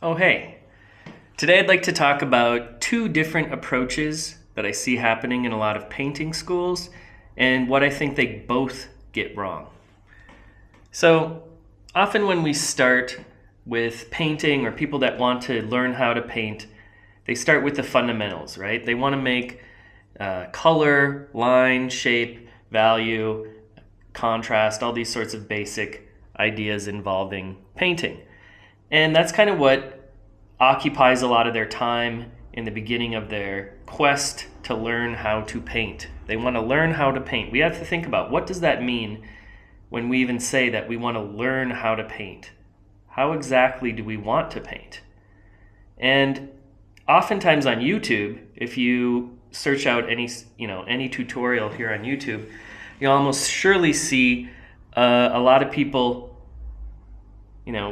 Oh, hey. Today I'd like to talk about two different approaches that I see happening in a lot of painting schools and what I think they both get wrong. So, often when we start with painting or people that want to learn how to paint, they start with the fundamentals, right? They want to make color, line, shape, value, contrast, all these sorts of basic ideas involving painting. And that's kind of what occupies a lot of their time in the beginning of their quest to learn how to paint. They want to learn how to paint. We have to think about, what does that mean when we even say that we want to learn how to paint? How exactly do we want to paint? And oftentimes on YouTube, if you search out any tutorial here on YouTube, you'll almost surely see a lot of people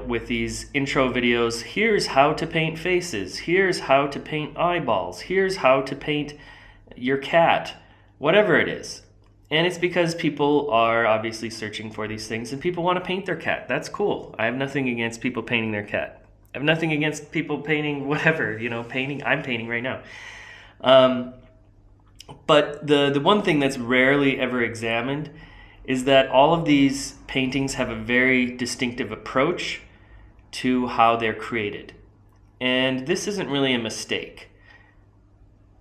with these intro videos. Here's how to paint faces. Here's how to paint eyeballs. Here's how to paint your cat, whatever it is. And it's because people are obviously searching for these things and people want to paint their cat. That's cool. I have nothing against people painting their cat. I have nothing against people painting whatever, painting. I'm painting right now. But the one thing that's rarely ever examined is that all of these paintings have a very distinctive approach to how they're created. And this isn't really a mistake.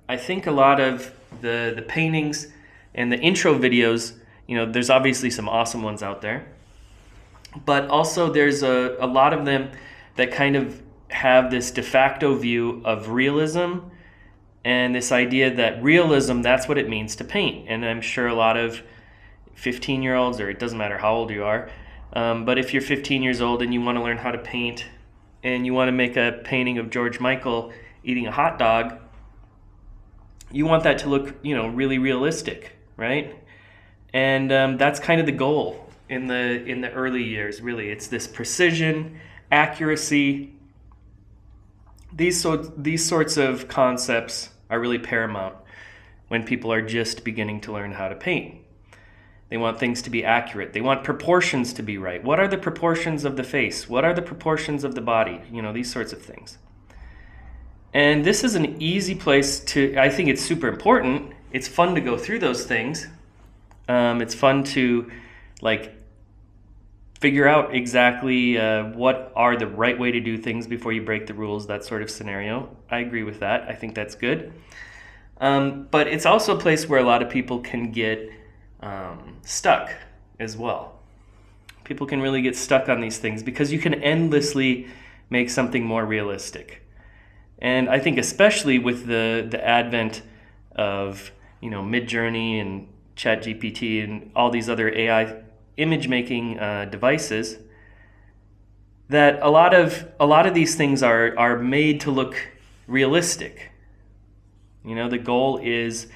I think a lot of the paintings and the intro videos, there's obviously some awesome ones out there, but also there's a lot of them that kind of have this de facto view of realism and this idea that realism, that's what it means to paint. And I'm sure a lot of 15-year-olds, or it doesn't matter how old you are, but if you're 15 years old and you want to learn how to paint and you want to make a painting of George Michael eating a hot dog, you want that to look, really realistic, right? And that's kind of the goal in the early years, really. It's this precision, accuracy. These sorts of concepts are really paramount when people are just beginning to learn how to paint. They want things to be accurate. They want proportions to be right. What are the proportions of the face? What are the proportions of the body? These sorts of things. And this is an easy place I think it's super important. It's fun to go through those things. It's fun to figure out exactly what are the right way to do things before you break the rules, that sort of scenario. I agree with that. I think that's good. But it's also a place where a lot of people can get stuck as well. People can really get stuck on these things because you can endlessly make something more realistic. And I think especially with the advent of Midjourney and ChatGPT and all these other AI image making devices, that a lot of these things are made to look realistic. The goal is,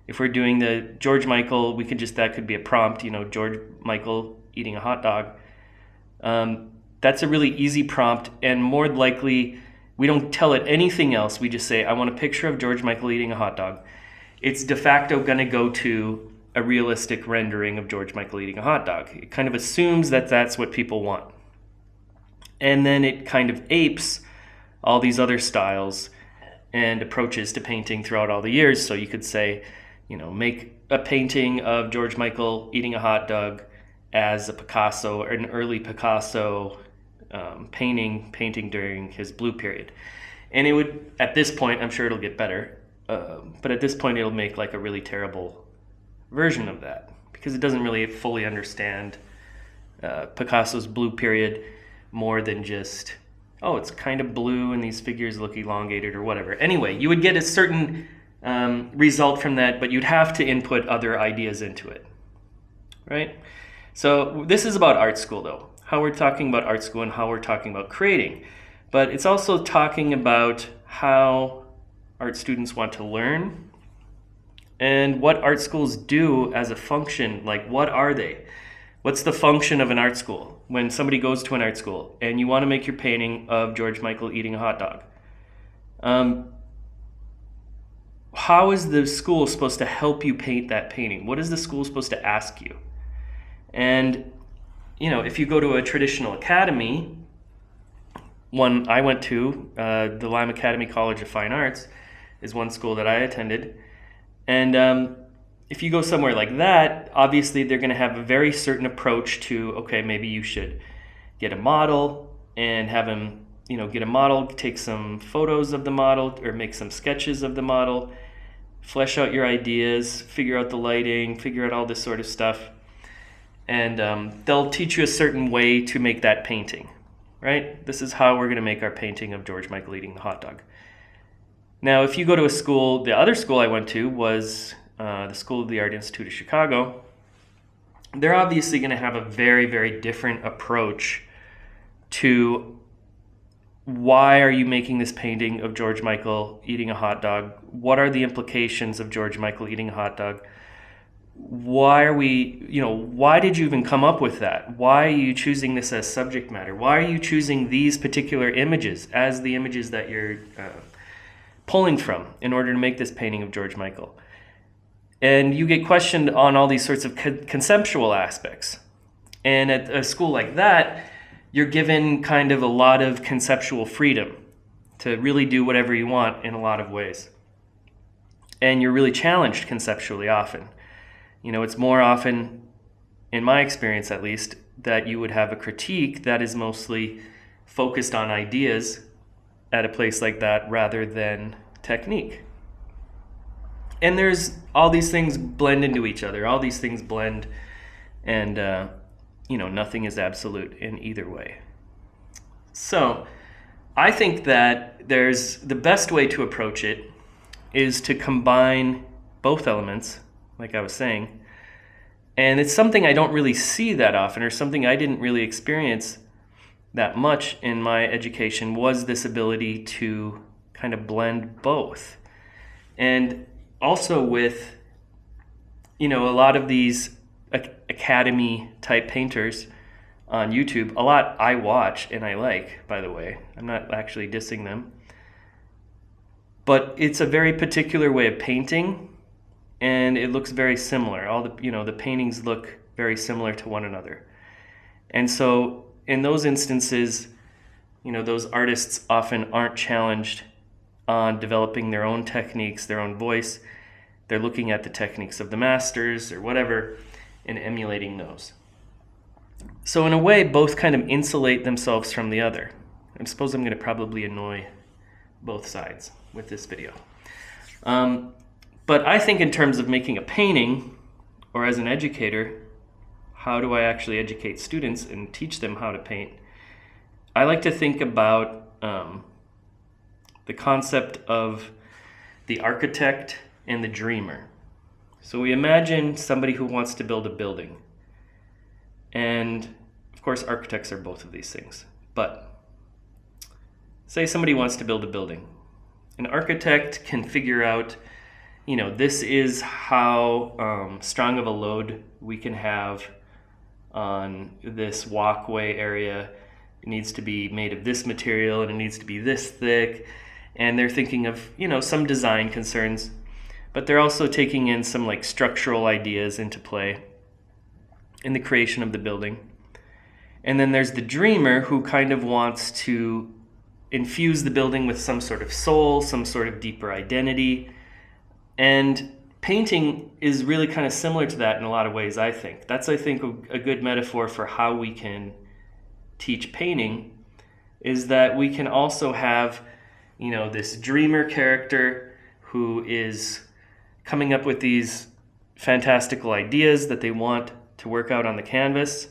if we're doing the George Michael, that could be a prompt, George Michael eating a hot dog. That's a really easy prompt, and more likely we don't tell it anything else. We just say, I want a picture of George Michael eating a hot dog. It's de facto going to go to a realistic rendering of George Michael eating a hot dog. It kind of assumes that that's what people want. And then it kind of apes all these other styles and approaches to painting throughout all the years. So you could say, make a painting of George Michael eating a hot dog as a Picasso, or an early Picasso painting during his blue period. And it would, at this point, I'm sure it'll get better, but at this point it'll make a really terrible version of that because it doesn't really fully understand Picasso's blue period more than just, it's kind of blue and these figures look elongated or whatever. Anyway, you would get a certain result from that, but you'd have to input other ideas into it, right? So this is about art school, though, how we're talking about art school and how we're talking about creating. But it's also talking about how art students want to learn and what art schools do as a function. What are they? What's the function of an art school? When somebody goes to an art school and you want to make your painting of George Michael eating a hot dog, how is the school supposed to help you paint that painting? What is the school supposed to ask you? And, if you go to a traditional academy, one I went to, the Lime Academy College of Fine Arts, is one school that I attended. And if you go somewhere like that, obviously they're going to have a very certain approach to, okay, maybe you should get a model and have him, get a model, take some photos of the model or make some sketches of the model, flesh out your ideas, figure out the lighting, figure out all this sort of stuff. And they'll teach you a certain way to make that painting, right? This is how we're going to make our painting of George Michael eating the hot dog. Now, if you go to a school, the other school I went to was the School of the Art Institute of Chicago. They're obviously going to have a very, very different approach to why are you making this painting of George Michael eating a hot dog? What are the implications of George Michael eating a hot dog? Why did you even come up with that? Why are you choosing this as subject matter? Why are you choosing these particular images as the images that you're pulling from in order to make this painting of George Michael? And you get questioned on all these sorts of conceptual aspects. And at a school like that, you're given kind of a lot of conceptual freedom to really do whatever you want in a lot of ways. And you're really challenged conceptually often. It's more often, in my experience at least, that you would have a critique that is mostly focused on ideas at a place like that rather than technique. And there's all these things blend into each other. All these things blend, and nothing is absolute in either way. So I think that the best way to approach it is to combine both elements, like I was saying. And it's something I don't really see that often, or something I didn't really experience that much in my education, was this ability to kind of blend both. And also with, a lot of these academy type painters on YouTube, a lot I watch and I like, by the way. I'm not actually dissing them. But it's a very particular way of painting, and it looks very similar. All the paintings look very similar to one another. And so in those instances, those artists often aren't challenged on developing their own techniques, their own voice. They're looking at the techniques of the masters or whatever and emulating those. So in a way, both kind of insulate themselves from the other. I suppose I'm going to probably annoy both sides with this video. But I think in terms of making a painting, or as an educator, how do I actually educate students and teach them how to paint? I like to think about the concept of the architect and the dreamer. So we imagine somebody who wants to build a building. And of course, architects are both of these things. But say somebody wants to build a building. An architect can figure out, this is how strong of a load we can have on this walkway area. It needs to be made of this material and it needs to be this thick. And they're thinking of, some design concerns, but they're also taking in some structural ideas into play in the creation of the building. And then there's the dreamer who kind of wants to infuse the building with some sort of soul, some sort of deeper identity. And painting is really kind of similar to that in a lot of ways, I think. That's, I think, a good metaphor for how we can teach painting, is that we can also have, this dreamer character who is coming up with these fantastical ideas that they want to work out on the canvas.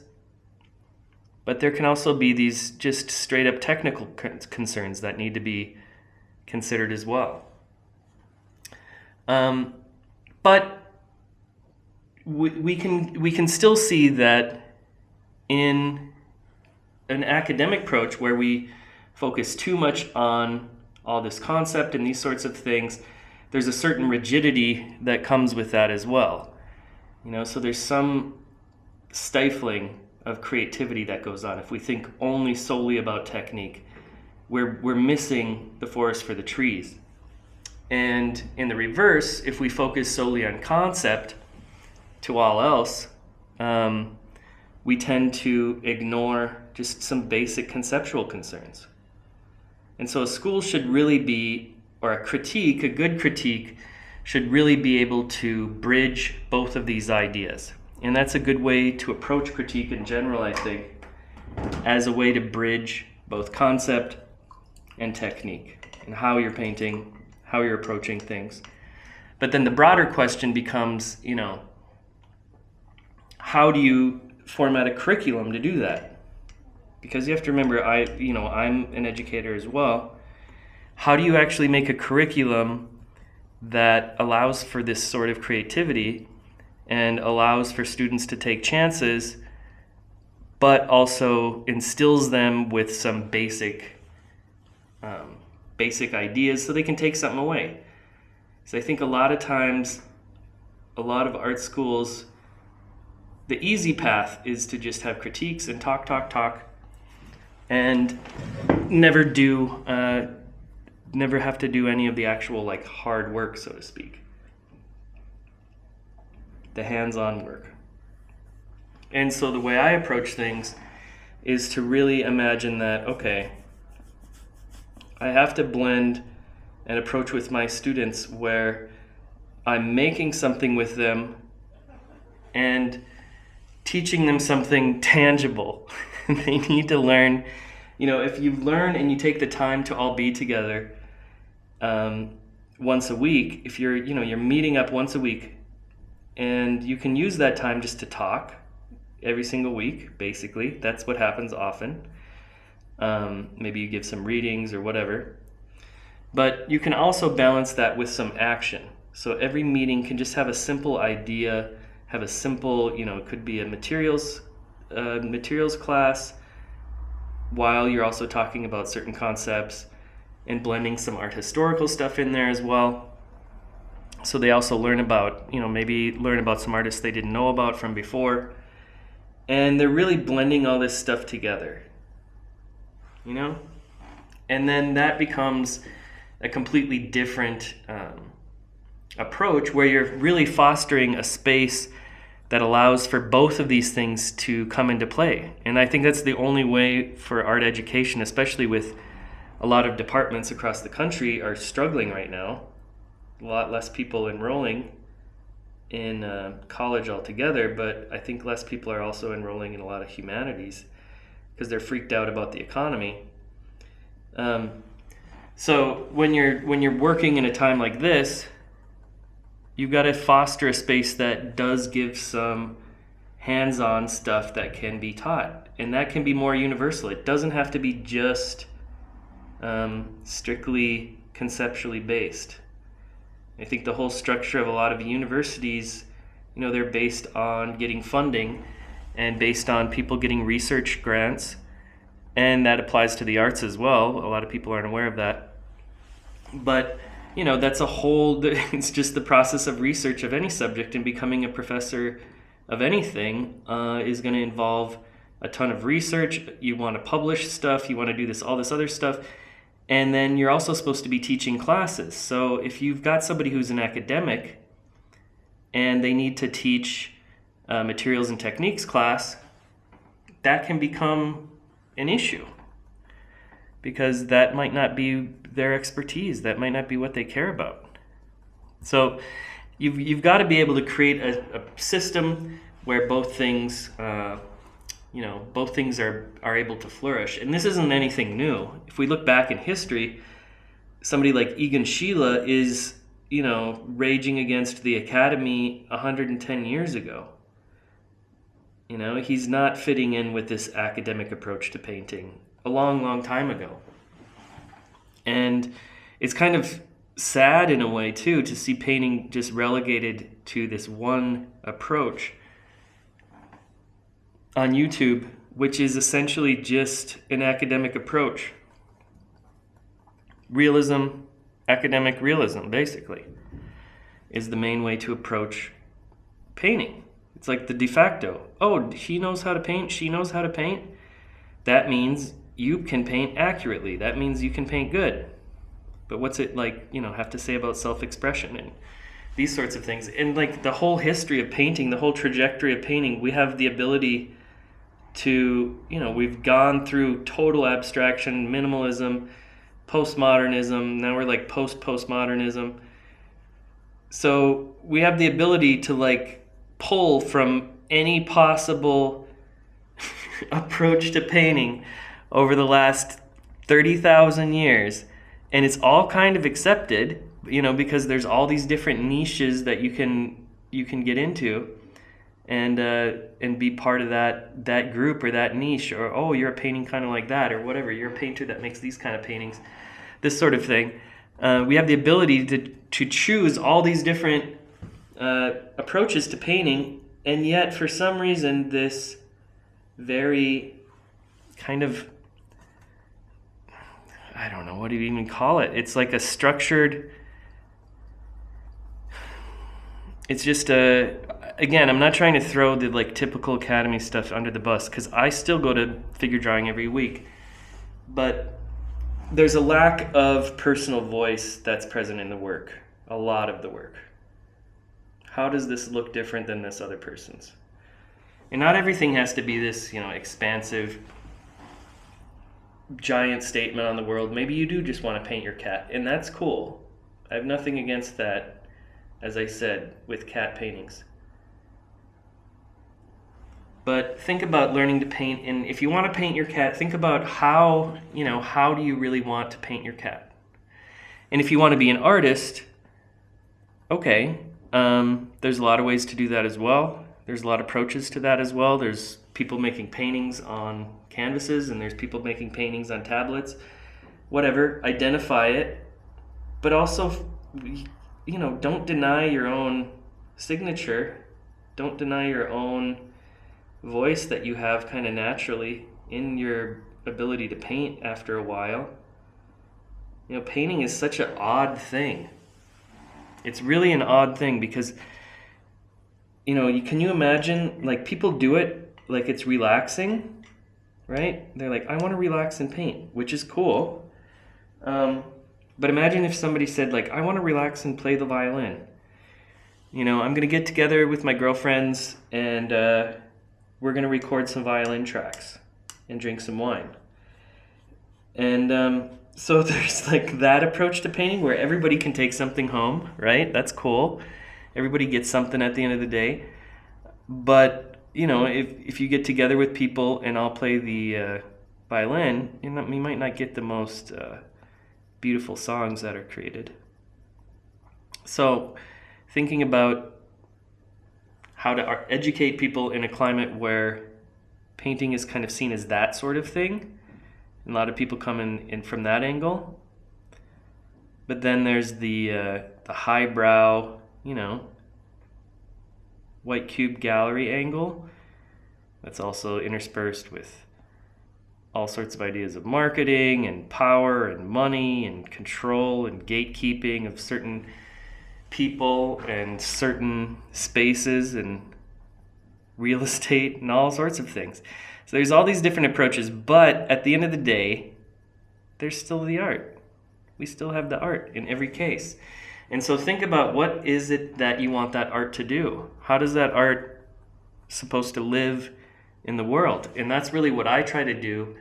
But there can also be these just straight up technical concerns that need to be considered as well. But we can still see that in an academic approach where we focus too much on all this concept and these sorts of things, there's a certain rigidity that comes with that as well. So there's some stifling of creativity that goes on. If we think only solely about technique, we're missing the forest for the trees. And in the reverse, if we focus solely on concept to all else, we tend to ignore just some basic conceptual concerns. And so a school should really be, or a good critique, should really be able to bridge both of these ideas. And that's a good way to approach critique in general, I think, as a way to bridge both concept and technique and how you're painting, how you're approaching things. But then the broader question becomes, how do you format a curriculum to do that? Because you have to remember, I'm an educator as well. How do you actually make a curriculum that allows for this sort of creativity and allows for students to take chances, but also instills them with some basic ideas so they can take something away? So I think a lot of times, a lot of art schools, the easy path is to just have critiques and talk, and never have to do any of the actual hard work, so to speak. The hands-on work. And so the way I approach things is to really imagine that, okay, I have to blend an approach with my students where I'm making something with them and teaching them something tangible. They need to learn. If you learn and you take the time to all be together once a week, if you're meeting up once a week, and you can use that time just to talk every single week, basically. That's what happens often. Maybe you give some readings or whatever. But you can also balance that with some action. So every meeting can just have a simple idea, have a simple, it could be a materials class, while you're also talking about certain concepts and blending some art historical stuff in there as well. So they also learn about, maybe learn about some artists they didn't know about from before. And they're really blending all this stuff together, And then that becomes a completely different approach where you're really fostering a space that allows for both of these things to come into play. And I think that's the only way for art education, especially with a lot of departments across the country are struggling right now. A lot less people enrolling in college altogether, but I think less people are also enrolling in a lot of humanities because they're freaked out about the economy. So when you're working in a time like this, you've got to foster a space that does give some hands-on stuff that can be taught, and that can be more universal. It doesn't have to be just strictly conceptually based. I think the whole structure of a lot of universities, they're based on getting funding and based on people getting research grants, and that applies to the arts as well. A lot of people aren't aware of that. But, that's it's just the process of research of any subject, and becoming a professor of anything is going to involve a ton of research. You want to publish stuff, you want to do all this other stuff. And then you're also supposed to be teaching classes. So if you've got somebody who's an academic and they need to teach materials and techniques class, that can become an issue because that might not be their expertise. That might not be what they care about. So you've got to be able to create a system where both things are able to flourish. And this isn't anything new. If we look back in history, somebody like Egon Schiele is, raging against the Academy 110 years ago. He's not fitting in with this academic approach to painting a long, long time ago. And it's kind of sad in a way, too, to see painting just relegated to this one approach on YouTube, which is essentially just an academic approach. Realism, academic realism, basically, is the main way to approach painting. It's like the de facto. Oh, he knows how to paint, she knows how to paint. That means you can paint accurately. That means you can paint good. But what's it have to say about self-expression and these sorts of things? And the whole history of painting, the whole trajectory of painting, we have the ability to, we've gone through total abstraction, minimalism, postmodernism. Now we're like postmodernism. So we have the ability to like pull from any possible approach to painting over the last 30,000 years, and it's all kind of accepted, because there's all these different niches that you can get into and be part of that group or that niche, or oh, you're a painting kind of like that, or whatever, you're a painter that makes these kind of paintings, this sort of thing. We have the ability to choose all these different approaches to painting, and yet for some reason this very kind of, I don't know what do you even call it. It's like a structured, it's just again, I'm not trying to throw the like typical academy stuff under the bus, because I still go to figure drawing every week, but there's a lack of personal voice that's present in the work, a lot of the work. How does this look different than this other person's? And not everything has to be this, expansive, giant statement on the world. Maybe you do just want to paint your cat, and that's cool. I have nothing against that, as I said, with cat paintings. But think about learning to paint, and if you want to paint your cat, think about how do you really want to paint your cat? And if you want to be an artist, okay, there's a lot of ways to do that as well. There's a lot of approaches to that as well. There's people making paintings on canvases, and there's people making paintings on tablets. Whatever, identify it, but also, don't deny your own signature. Don't deny your own voice that you have kind of naturally in your ability to paint after a while. Painting is such an odd thing. It's really an odd thing because, can you imagine, like, people do it like it's relaxing, right? They're like, I want to relax and paint, which is cool. But imagine if somebody said, like, I want to relax and play the violin. I'm going to get together with my girlfriends and we're going to record some violin tracks and drink some wine. And so there's like that approach to painting where everybody can take something home, right? That's cool. Everybody gets something at the end of the day. But, if you get together with people and I'll play the violin, we might not get the most beautiful songs that are created. So thinking about how to educate people in a climate where painting is kind of seen as that sort of thing. And a lot of people come in from that angle. But then there's the highbrow, white cube gallery angle that's also interspersed with all sorts of ideas of marketing and power and money and control and gatekeeping of certain people and certain spaces and real estate and all sorts of things. So there's all these different approaches, but at the end of the day, there's still the art. We still have the art in every case. And so think about, what is it that you want that art to do? How does that art supposed to live in the world? And that's really what I try to do,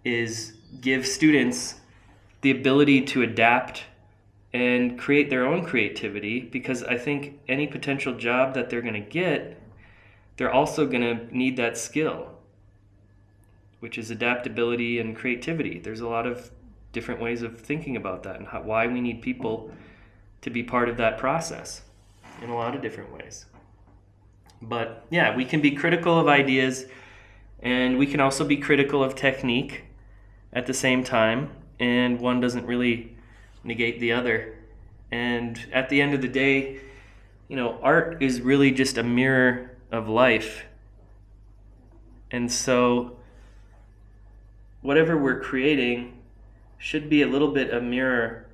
is give students the ability to adapt and create their own creativity, because I think any potential job that they're going to get, they're also going to need that skill, which is adaptability and creativity. There's a lot of different ways of thinking about that, and why we need people to be part of that process in a lot of different ways. But yeah, we can be critical of ideas, and we can also be critical of technique at the same time, and one doesn't really negate the other. And at the end of the day, art is really just a mirror of life. And so whatever we're creating should be a little bit a mirror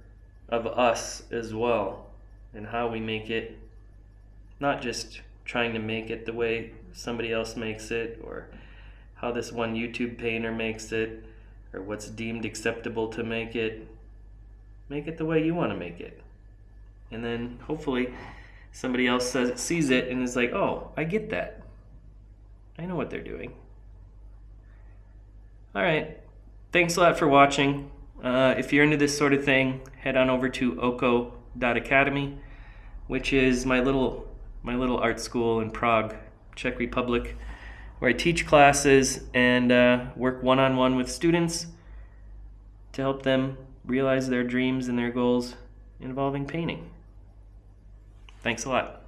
of us as well, and how we make it, not just trying to make it the way somebody else makes it, or how this one YouTube painter makes it, or what's deemed acceptable to make it. Make it the way you want to make it. And then hopefully somebody else sees it and is like, oh, I get that. I know what they're doing. All right. Thanks a lot for watching. If you're into this sort of thing, head on over to oko.academy, which is my little art school in Prague, Czech Republic, where I teach classes and work one-on-one with students to help them realize their dreams and their goals involving painting. Thanks a lot.